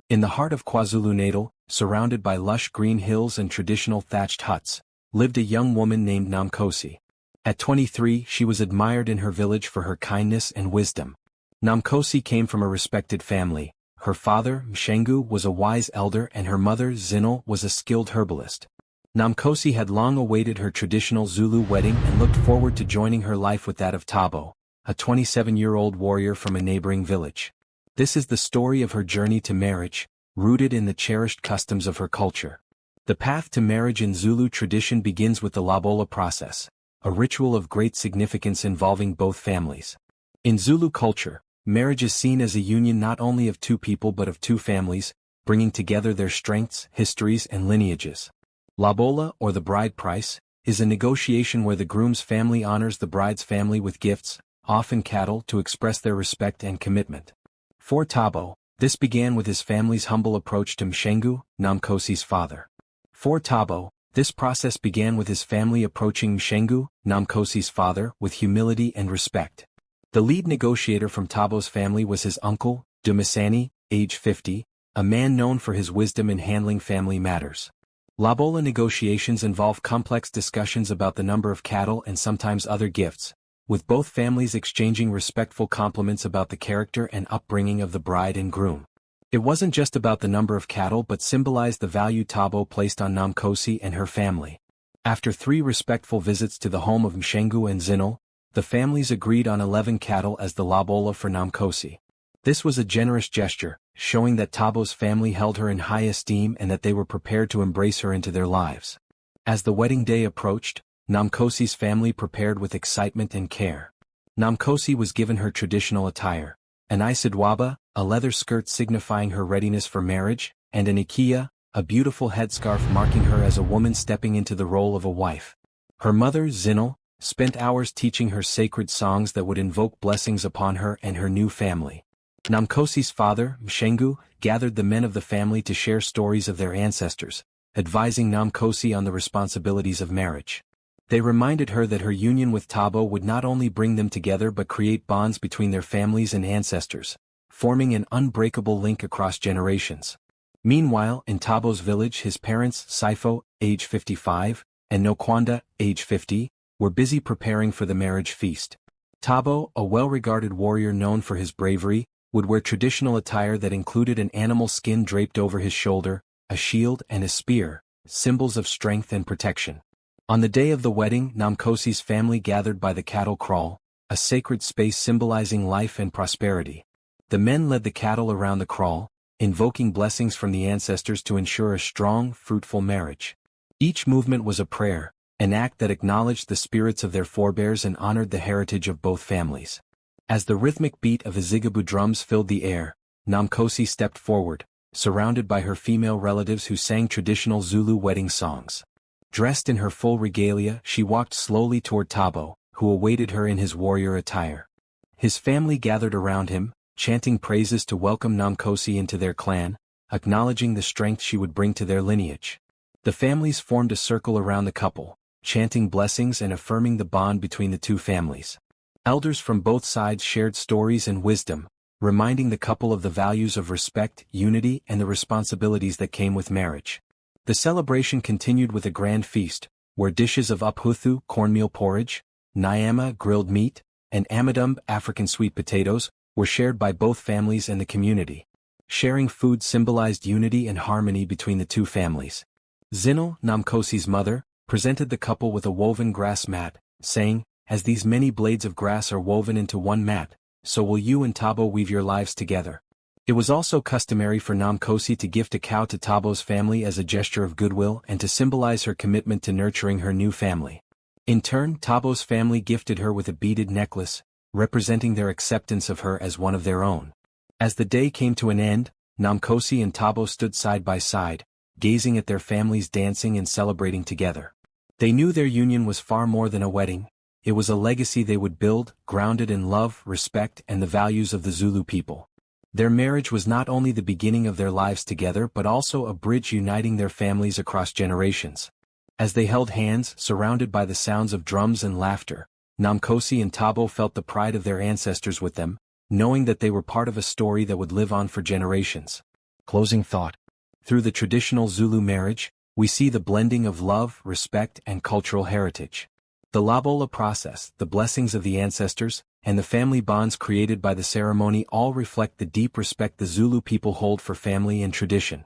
In the heart of KwaZulu-Natal, surrounded by lush green hills and traditional thatched huts, lived a young woman named Nomkhosi. At 23, she was admired in her village for her kindness and wisdom. Nomkhosi came from a respected family. Her father, Mshengu, was a wise elder and her mother, Zulu, was a skilled herbalist. Nomkhosi had long awaited her traditional Zulu wedding and looked forward to joining her life with that of Thabo, a 27-year-old warrior from a neighboring village. This is the story of her journey to marriage, rooted in the cherished customs of her culture. The path to marriage in Zulu tradition begins with the lobola process, a ritual of great significance involving both families. In Zulu culture, marriage is seen as a union not only of two people but of two families, bringing together their strengths, histories, and lineages. Lobola, or the bride price, is a negotiation where the groom's family honors the bride's family with gifts, often cattle, to express their respect and commitment. For Thabo, this began with his family's humble approach to Mshengu, Nomkhosi's father. For Thabo, this process began with his family approaching Mshengu, Nomkhosi's father, with humility and respect. The lead negotiator from Thabo's family was his uncle, Dumisani, age 50, a man known for his wisdom in handling family matters. Lobola negotiations involve complex discussions about the number of cattle and sometimes other gifts, with both families exchanging respectful compliments about the character and upbringing of the bride and groom. It wasn't just about the number of cattle but symbolized the value Thabo placed on Nomkhosi and her family. After 3 respectful visits to the home of Mshengu and Zulu, the families agreed on 11 cattle as the lobola for Nomkhosi. This was a generous gesture, showing that Thabo's family held her in high esteem and that they were prepared to embrace her into their lives. As the wedding day approached, Nomkhosi's family prepared with excitement and care. Nomkhosi was given her traditional attire, an isidwaba, a leather skirt signifying her readiness for marriage, and an iqhiya, a beautiful headscarf marking her as a woman stepping into the role of a wife. Her mother, Zulu, spent hours teaching her sacred songs that would invoke blessings upon her and her new family. Nomkhosi's father, Mshengu, gathered the men of the family to share stories of their ancestors, advising Nomkhosi on the responsibilities of marriage. They reminded her that her union with Thabo would not only bring them together but create bonds between their families and ancestors, forming an unbreakable link across generations. Meanwhile, in Thabo's village, his parents, Sifo, age 55, and Nokwanda, age 50, were busy preparing for the marriage feast. Thabo, a well-regarded warrior known for his bravery, would wear traditional attire that included an animal skin draped over his shoulder, a shield and a spear, symbols of strength and protection. On the day of the wedding, Nomkhosi's family gathered by the cattle kraal, a sacred space symbolizing life and prosperity. The men led the cattle around the kraal, invoking blessings from the ancestors to ensure a strong, fruitful marriage. Each movement was a prayer, an act that acknowledged the spirits of their forebears and honored the heritage of both families. As the rhythmic beat of izigubhu drums filled the air, Nomkhosi stepped forward, surrounded by her female relatives who sang traditional Zulu wedding songs. Dressed in her full regalia, she walked slowly toward Thabo, who awaited her in his warrior attire. His family gathered around him, chanting praises to welcome Nomkhosi into their clan, acknowledging the strength she would bring to their lineage. The families formed a circle around the couple, chanting blessings and affirming the bond between the two families. Elders from both sides shared stories and wisdom, reminding the couple of the values of respect, unity, and the responsibilities that came with marriage. The celebration continued with a grand feast, where dishes of uphuthu, cornmeal porridge, nyama, grilled meat, and amadumb, African sweet potatoes, were shared by both families and the community. Sharing food symbolized unity and harmony between the two families. Zulu, Nomkhosi's mother, presented the couple with a woven grass mat, saying, "As these many blades of grass are woven into one mat, so will you and Thabo weave your lives together." It was also customary for Nomkhosi to gift a cow to Thabo's family as a gesture of goodwill and to symbolize her commitment to nurturing her new family. In turn, Thabo's family gifted her with a beaded necklace, representing their acceptance of her as one of their own. As the day came to an end, Nomkhosi and Thabo stood side by side, gazing at their families dancing and celebrating together. They knew their union was far more than a wedding. It was a legacy they would build, grounded in love, respect, and the values of the Zulu people. Their marriage was not only the beginning of their lives together but also a bridge uniting their families across generations. As they held hands, surrounded by the sounds of drums and laughter, Nomkhosi and Thabo felt the pride of their ancestors with them, knowing that they were part of a story that would live on for generations. Closing thought. Through the traditional Zulu marriage, we see the blending of love, respect, and cultural heritage. The lobola process, the blessings of the ancestors, and the family bonds created by the ceremony all reflect the deep respect the Zulu people hold for family and tradition.